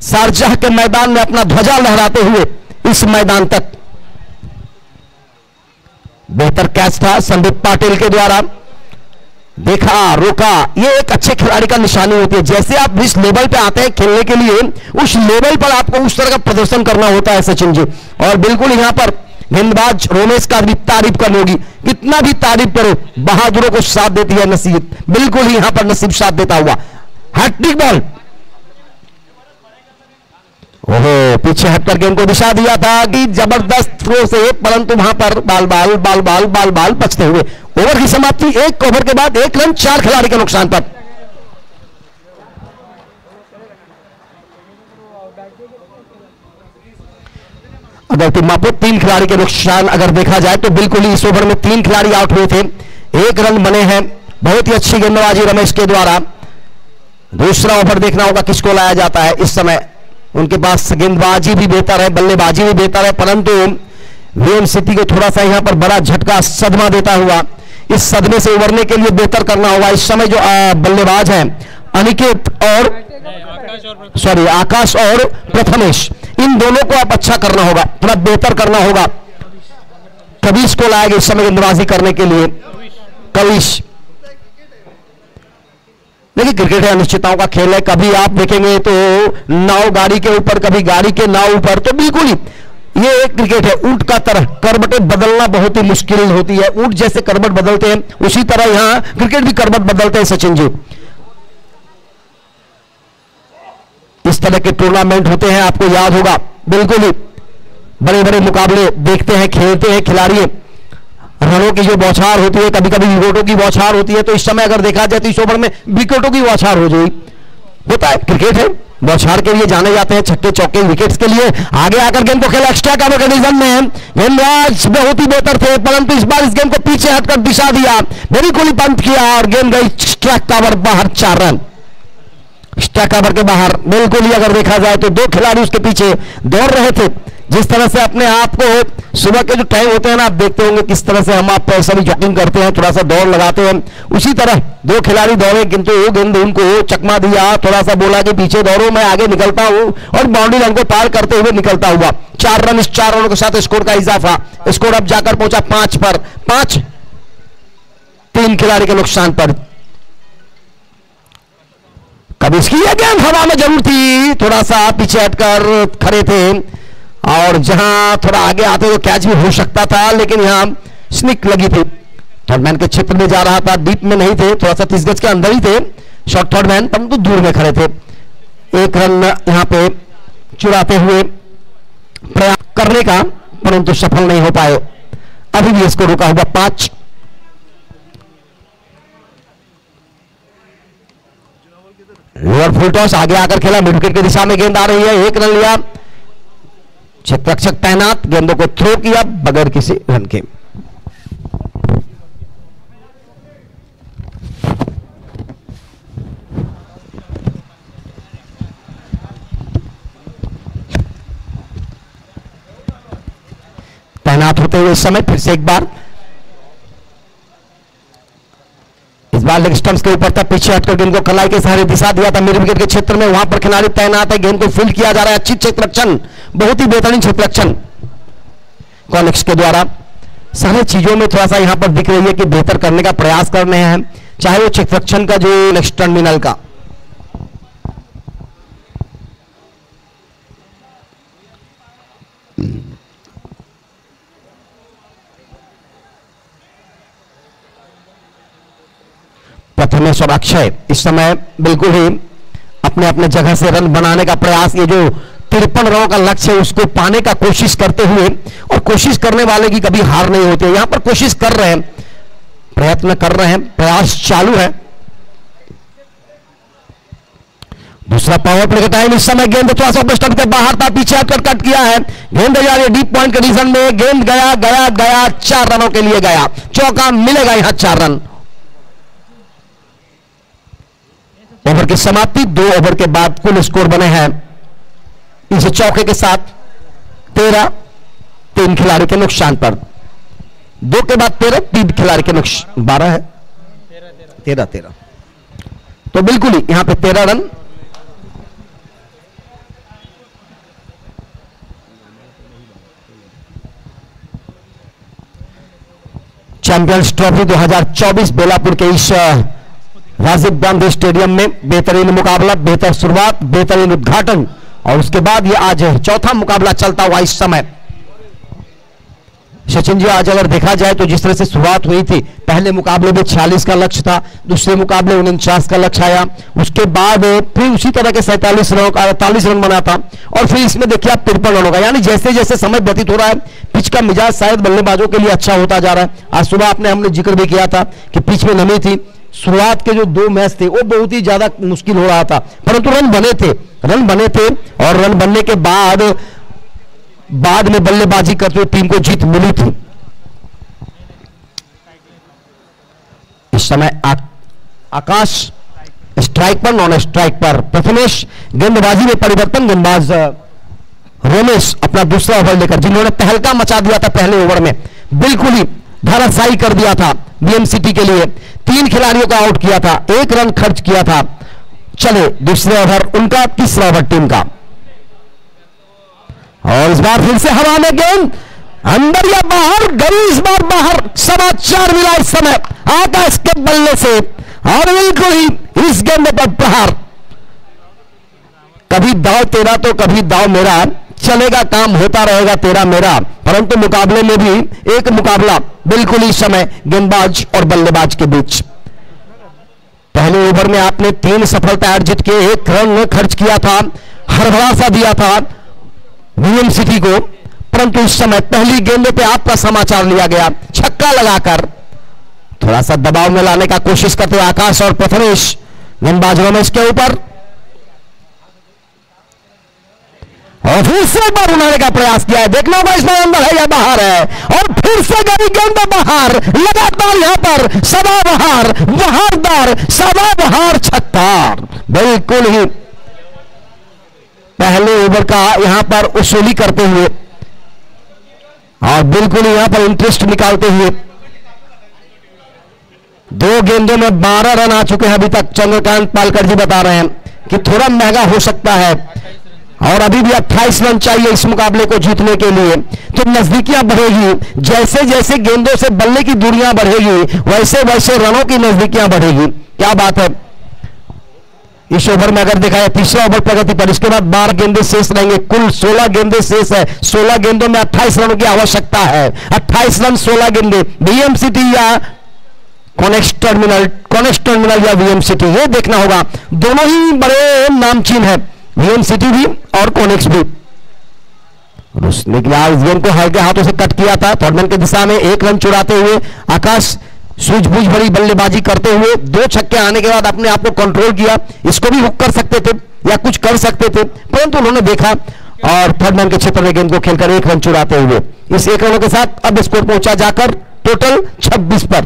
B: शारजाह के मैदान में अपना ध्वजा लहराते हुए इस मैदान तक। बेहतर कैच था संदीप पाटिल के द्वारा, देखा, रोका। ये एक अच्छे खिलाड़ी का निशानी होती है। जैसे आप जिस लेवल पे आते हैं खेलने के लिए, उस लेवल पर आपको उस तरह का प्रदर्शन करना होता है सचिन जी। और बिल्कुल यहां पर गेंदबाज रोमेश का भी तारीफ करनी होगी, कितना भी तारीफ करो, बहादुरों को साथ देती है नसीब, बिल्कुल ही यहां पर नसीब साथ देता हुआ। हैट्रिक बॉल, ओहो, पीछे हटकर गेंद को दिशा दिया था कि जबरदस्त थ्रो से, परंतु वहां पर बाल बचते हुए। ओवर की समाप्ति, एक ओवर के बाद 1 रन 4 खिलाड़ी के नुकसान पर। अगर तिम्मापुर 3 खिलाड़ी के नुकसान अगर देखा जाए तो बिल्कुल ही इस ओवर में 3 खिलाड़ी आउट हुए थे, 1 रन बने हैं। बहुत ही अच्छी गेंदबाजी रमेश के द्वारा। दूसरा ओवर देखना होगा किसको लाया जाता है। इस समय उनके पास गेंदबाजी भी बेहतर है, बल्लेबाजी भी बेहतर है, परंतु वीएम सिटी को थोड़ा सा यहां पर बड़ा झटका, सदमा देता हुआ, इस सदमे से उबरने के लिए बेहतर करना होगा। इस समय जो बल्लेबाज हैं अनिकेत और आकाश और प्रथमेश, इन दोनों को आप अच्छा करना होगा, थोड़ा बेहतर करना होगा। कविश को लाएगा इस समय गेंदबाजी करने के लिए, कविश। देखिए क्रिकेट है, अनिश्चितताओं का खेल है। कभी आप देखेंगे तो नाव गाड़ी के ऊपर, कभी गाड़ी के नाव ऊपर, तो बिल्कुल ही ये एक क्रिकेट है। ऊंट का तरह करवटें बदलना बहुत ही मुश्किल होती है। ऊंट जैसे करवट बदलते हैं, उसी तरह यहां क्रिकेट भी करवट बदलते हैं सचिन जी। इस तरह के टूर्नामेंट होते हैं, आपको याद होगा, बिल्कुल ही बड़े बड़े मुकाबले देखते हैं, खेलते हैं खिलाड़ी। रनों की जो बौछार होती है, कभी कभी विकेटों की बौछार होती है, तो इस समय अगर देखा जाए तो इस ओवर में विकेटों की बौछार हो जाएगी। होता है, क्रिकेट है, बौछार के लिए जाने जाते हैं, छक्के चौके विकेट्स के लिए। आगे आकर गेंद को खेला एक्स्ट्रा कवर कंडीशन में, गेंदबाज बहुत ही बेहतर थे, परंतु इस बार इस गेंद को पीछे हटकर दिशा दिया, बिल्कुल ही पंप किया और गेंद गई एक्स्ट्रा कवर बाहर। 4 रन एक्स्ट्रा कवर के बाहर। बिल्कुल ही अगर देखा जाए तो 2 खिलाड़ी उसके पीछे दौड़ रहे थे। जिस तरह से अपने आप को सुबह के जो टाइम होते हैं ना, आप देखते होंगे किस तरह से हम आप सभी जॉगिंग करते हैं, थोड़ा सा दौड़ लगाते हैं, उसी तरह 2 खिलाड़ी दौड़े, किंतु वो गेंद उनको चकमा दिया, थोड़ा सा बोला कि पीछे दौड़ो, मैं आगे निकलता हूं, और बाउंड्री लाइन को पार करते हुए निकलता हुआ 4 रन। इस 4 रनों के साथ स्कोर का इजाफा, स्कोर अब जाकर पहुंचा 5 पर। 5 3 खिलाड़ी के नुकसान पर। कभी इसकी यह गेंद हवा में जरूर थी, थोड़ा सा पीछे हटकर खड़े थे, और जहां थोड़ा आगे आते तो कैच भी हो सकता था, लेकिन यहां स्निक लगी थी। थर्ड मैन के क्षेत्र में जा रहा था, डीप में नहीं थे, थोड़ा सा 30 गज के अंदर ही थे शॉर्ट थर्ड मैन, परंतु दूर में खड़े थे। 1 रन यहां पे चुराते हुए प्रयास करने का, परंतु सफल नहीं हो पाए। अभी भी इसको रुका हुआ 5। लोअर फुल टॉस, आगे आकर खेला, मिड विकेट की दिशा में गेंद आ रही है, 1 रन लिया, क्षेत्ररक्षक तैनात, गेंदों को थ्रो किया बगैर किसी रन के। तैनात होते हुए इस समय फिर से एक बार, इस बार लेग स्टंप्स के ऊपर था, पीछे हटकर गेंद को कलाई के सहारे दिशा दिया था मिड विकेट के क्षेत्र में, वहां पर खिलाड़ी तैनात है, गेंद को फील्ड किया जा रहा है। अच्छी क्षेत्ररक्षण, बहुत ही बेहतरीन क्षेत्ररक्षण कॉनिक्स के द्वारा। सारी चीजों में थोड़ा सा यहां पर दिख रही है कि बेहतर करने का प्रयास कर रहे हैं, चाहे वो क्षेत्ररक्षण का जो नेक्स्ट टर्मिनल का। प्रथमेश और अक्षय इस समय बिल्कुल ही अपने अपने जगह से रन बनाने का प्रयास, ये जो 53 रनों का लक्ष्य है उसको पाने का कोशिश करते हुए, और कोशिश करने वाले की कभी हार नहीं होती है। यहां पर कोशिश कर रहे हैं, प्रयत्न कर रहे हैं, प्रयास चालू है। दूसरा पावर प्ले का टाइम इस समय। गेंद थोड़ा सा स्टंप के बाहर था, पीछे हटकर कट किया है। गेंद जा रही है डीप पॉइंट कंडीशन में, गेंद गया गया गया, 4 रनों के लिए गया। चौका मिलेगा यहां, 4 रन। ओवर की समाप्ति। 2 ओवर के बाद कुल स्कोर बने हैं इस चौके के साथ 13, 3 खिलाड़ी के नुकसान पर। 2 के बाद 13, 3 खिलाड़ी के नुकसान 12 है, 13। तो बिल्कुल ही यहां पे 13 रन। चैंपियंस ट्रॉफी 2024 बेलापुर के इस राजीव गांधी स्टेडियम में बेहतरीन मुकाबला, बेहतर शुरुआत, बेहतरीन उद्घाटन, और उसके बाद ये आज चौथा मुकाबला चलता हुआ इस समय। सचिन जी, आज अगर देखा जाए तो जिस तरह से शुरुआत हुई थी, पहले मुकाबले में 46 का लक्ष्य था, दूसरे मुकाबले 49 का लक्ष्य आया, उसके बाद फिर उसी तरह के 47 रनों का 48 रन बना था, और फिर इसमें देखिए आप 53 रनों का। यानी जैसे जैसे समय व्यतीत हो रहा है, पिच का मिजाज शायद बल्लेबाजों के लिए अच्छा होता जा रहा है। आज सुबह हमने जिक्र भी किया था कि पिच में नमी थी, शुरुआत के जो 2 मैच थे वो बहुत ही ज्यादा मुश्किल हो रहा था, परंतु रन बने थे, और रन बनने के बाद में बल्लेबाजी करते हुए टीम को जीत मिली थी। इस समय आकाश स्ट्राइक पर, नॉन स्ट्राइक पर प्रथमेश। गेंदबाजी में परिवर्तन, गेंदबाज रोमेश अपना दूसरा ओवर लेकर, जिन्होंने तहलका मचा दिया था पहले ओवर में, बिल्कुल ही धराशायी कर दिया था बीएमसीटी के लिए, 3 खिलाड़ियों का आउट किया था, 1 रन खर्च किया था। चले दूसरे ओवर उनका, तीसरा ओवर टीम का, और इस बार फिर से हवा में गेंद अंदर या बाहर गई, इस बार बाहर। 4.25 मिला इस समय आकाश के बल्ले से, और बिल्कुल ही इस गेंद पर प्रहार। कभी दाव तेरा तो कभी दाव मेरा, चलेगा, काम होता रहेगा तेरा मेरा, परंतु मुकाबले में भी एक मुकाबला बिल्कुल इस समय गेंदबाज और बल्लेबाज के बीच। पहले ओवर में आपने 3 सफलता अर्जित के 1 रन खर्च किया था, हरभरा सा दिया था बीएमसीटी को, परंतु इस समय पहली गेंद पे आपका समाचार लिया गया, छक्का लगाकर थोड़ा सा दबाव में लाने का कोशिश करते हुए आकाश और प्रथमेश। गेंदबाज रमेश के ऊपर, और फिर से बार उड़ाने का प्रयास किया है, देखना होगा इसमें अंदर है या बाहर है, और फिर से गई गेंद बाहर। लगातार यहां पर सवा बहारदार सवा बहार छक्का, बिल्कुल ही पहले ओवर का यहां पर उसूली करते हुए, और बिल्कुल यहां पर इंटरेस्ट निकालते हुए। 2 गेंदों में 12 रन आ चुके हैं अभी तक। चंद्रकांत पालकर जी बता रहे हैं कि थोड़ा महंगा हो सकता है, और अभी भी 28 रन चाहिए इस मुकाबले को जीतने के लिए। तो नजदीकियां बढ़ेगी, जैसे जैसे गेंदों से बल्ले की दूरियां बढ़ेगी, वैसे वैसे रनों की नजदीकियां बढ़ेगी। क्या बात है। इस ओवर में अगर देखा जाए, तीसरा ओवर प्रगति पर, इसके बाद 12 गेंदें शेष रहेंगे, कुल 16 गेंदें शेष है। 16 गेंदों में 28 रनों की आवश्यकता है। 28 रन 16 गेंदें, बीएमसीटी या कॉनेक्स टर्मिनल या बीएमसीटी, ये देखना होगा। दोनों ही बड़े नामचीन है, बीएमसीटी भी और कॉनेक्स भी। उसने गेंद को हल्के हाथों से कट किया था, थर्डमैन की दिशा में 1 रन चुराते हुए आकाश सूझबूझ भरी बल्लेबाजी करते हुए 2 छक्के आने के बाद अपने आप को कंट्रोल किया। इसको भी हुक कर सकते थे या कुछ कर सकते थे, परंतु उन्होंने देखा और थर्डमैन के क्षेत्र में गेंद को खेलकर 1 रन चुराते हुए इस 1 रनों के साथ अब स्कोर पहुंचा जाकर टोटल 26 पर।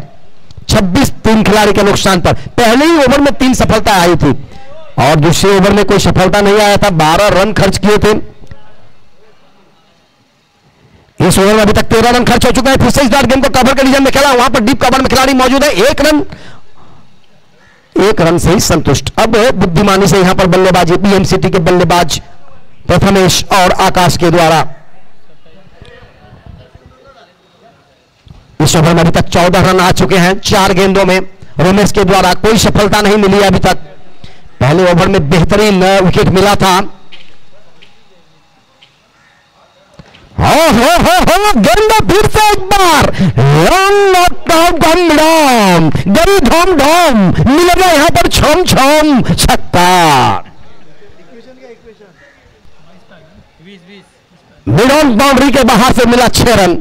B: 26 3 खिलाड़ी के नुकसान पर। पहले ही ओवर में 3 सफलता आई थी और दूसरे ओवर में कोई सफलता नहीं आया था। 12 रन खर्च किए थे। इस ओवर में अभी तक 13 रन खर्च हो चुके हैं। फिर से इस बार गेंद को कवर कंडीशन में खेला, वहां पर डीप कवर में खिलाड़ी मौजूद है। 1 रन से ही संतुष्ट। अब बुद्धिमानी से यहां पर बल्लेबाजी बीएमसीटी के बल्लेबाज प्रथमेश और आकाश के द्वारा। इस ओवर में अभी तक 14 रन आ चुके हैं 4 गेंदों में। रमेश के द्वारा कोई सफलता नहीं मिली अभी तक। पहले ओवर में बेहतरीन विकेट मिला था। गेंद फिर से एक बार गई धम धम मिलेगा यहां पर छम छम छक्का। मिड ऑन बाउंड्री के बाहर से मिला 6 रन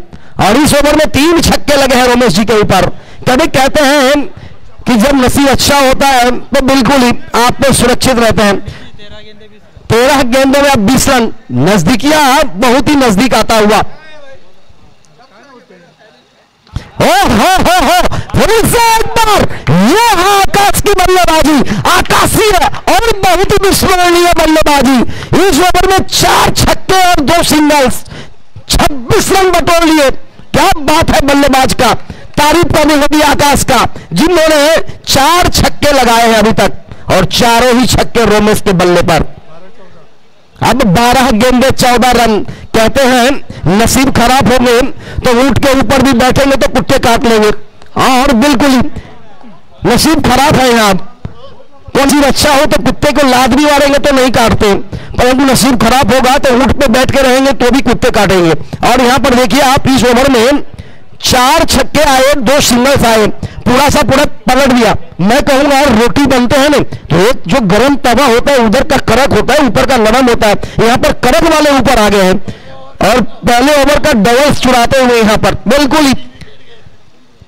B: और इस ओवर में 3 छक्के लगे हैं रोमेश जी के ऊपर। कभी कहते हैं कि जब नसीब अच्छा होता है तो बिल्कुल ही आप तो सुरक्षित रहते हैं। 13 गेंदों में अब 20 रन, नजदीकिया बहुत ही नजदीक आता हुआ। हो फिर से एक बार ये आकाश की बल्लेबाजी, आकाशीय और बहुत ही विस्मरणीय बल्लेबाजी। इस ओवर में 4 छक्के और 2 सिंगल्स, 26 रन बटोर लिए। क्या बात है बल्लेबाज का, तारीफ करनी होगी आकाश का, जिन्होंने 4 छक्के लगाए हैं अभी तक और चारों ही छक्के रोमेश के बल्ले पर। अब 12 गेंदे 14 रन। कहते हैं नसीब खराब होंगे तो ऊंट के ऊपर भी बैठेंगे तो कुत्ते काट लेंगे, और बिल्कुल ही नसीब खराब है। यहाँ कौन सी अच्छा हो तो कुत्ते को लात भी मारेंगे तो नहीं काटते, परंतु नसीब खराब होगा तो ऊंट पे बैठ के रहेंगे तो भी कुत्ते काटेंगे। और यहां पर देखिए आप, इस ओवर में 4 छक्के आए, 2 सिंगल्स आए, पूरा सा पूरा पलट दिया। मैं कहूंगा रोटी बनते हैं ना तो एक जो गर्म तवा होता है उधर का कड़क होता है, ऊपर का नरम होता है, यहाँ पर कड़क वाले ऊपर आ गए हैं और पहले ओवर का डबल्स चुराते हुए यहाँ पर बिल्कुल ही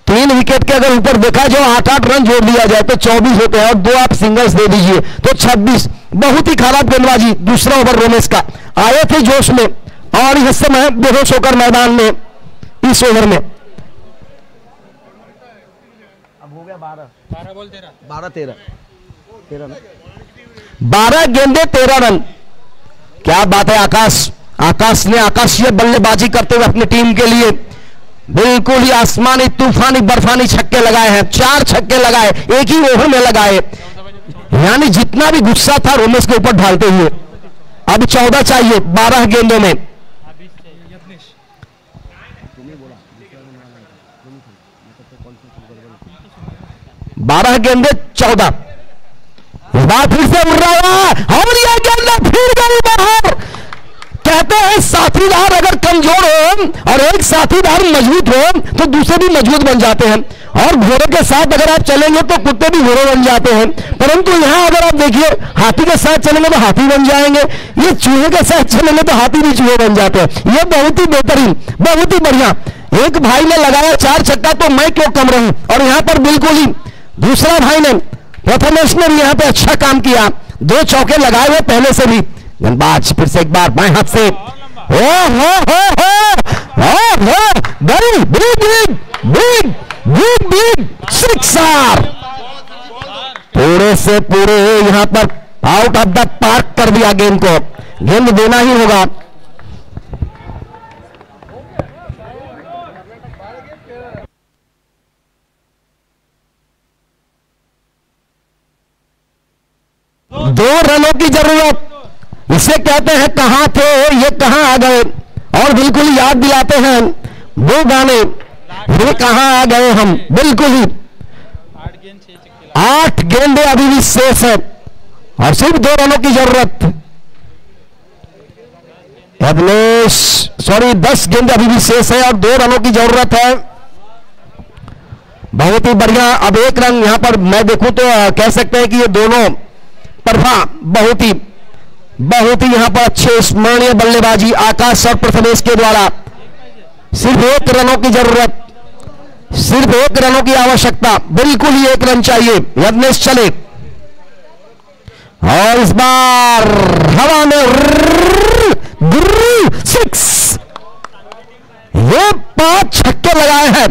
B: 3 विकेट के अगर ऊपर देखा जो 8-8 रन जोड़ दिया जाए तो 24 होते हैं और 2 आप सिंगल्स दे दीजिए तो 26। बहुत ही खराब गेंदबाजी। दूसरा ओवर रोमेश का, आए थे जोश में और इस समय बेहोश होकर मैदान में इस ओवर में। अब हो गया 12 बोल 12 गेंदे 13 रन। क्या बात है आकाश ने आकाशीय बल्लेबाजी करते हुए अपनी टीम के लिए बिल्कुल ही आसमानी तूफानी बर्फानी छक्के लगाए हैं। 4 छक्के लगाए, एक ही ओवर में लगाए, यानी जितना भी गुस्सा था रोमेश के ऊपर ढालते हुए। अब 14 चाहिए 12 गेंदों में। बारह गेंदे 14। बात फिर से उड़ रहा है और यह गेंद फिर गई बाहर। कहते हैं साथीदार अगर कमजोर हो और एक साथीदार मजबूत हो तो दूसरे भी मजबूत बन जाते हैं, और घोड़े के साथ अगर आप चलेंगे तो कुत्ते भी घोड़े बन जाते हैं। परंतु यहां अगर आप देखिए हाथी के साथ चलेंगे तो हाथी बन जाएंगे, ये चूहे के साथ चलेंगे तो हाथी भी चूहे बन जाते हैं। ये बहुत ही बेहतरीन, बहुत ही बढ़िया। एक भाई ने लगाया 4 छक्का तो मैं क्यों कम रहूं, और यहां पर बिल्कुल ही दूसरा भाई ने प्रथमेश ने भी यहां पे अच्छा काम किया, 2 चौके लगाए हुए पहले से भी। गेंदबाज फिर से एक बार बाएं हाथ से, सिक्सर, पूरे से पूरे यहां पर आउट ऑफ द पार्क कर दिया गेंद को। गेंद देना ही होगा। दो रनों की जरूरत, इसे कहते हैं कहां थे ये कहां आ गए, और बिल्कुल याद दिलाते हैं वो गाने, ये कहां आ गए हम। बिल्कुल ही 8 गेंदे अभी भी शेष है और सिर्फ 2 रनों की जरूरत। अभिलेश 10 गेंदे अभी भी शेष है और 2 रनों की जरूरत है। बहुत ही बढ़िया। अब 1 रन यहां पर मैं देखूं तो कह सकते हैं कि ये दोनों प्रभा बहुत ही यहां पर अच्छे स्मरणीय बल्लेबाजी आकाश और प्रथमेश के द्वारा। सिर्फ 1 रनों की जरूरत, सिर्फ 1 रनों की आवश्यकता, बिल्कुल ही 1 रन चाहिए। यज्ञेश चले और इस बार हवा में 6, ये 5 छक्के लगाए हैं।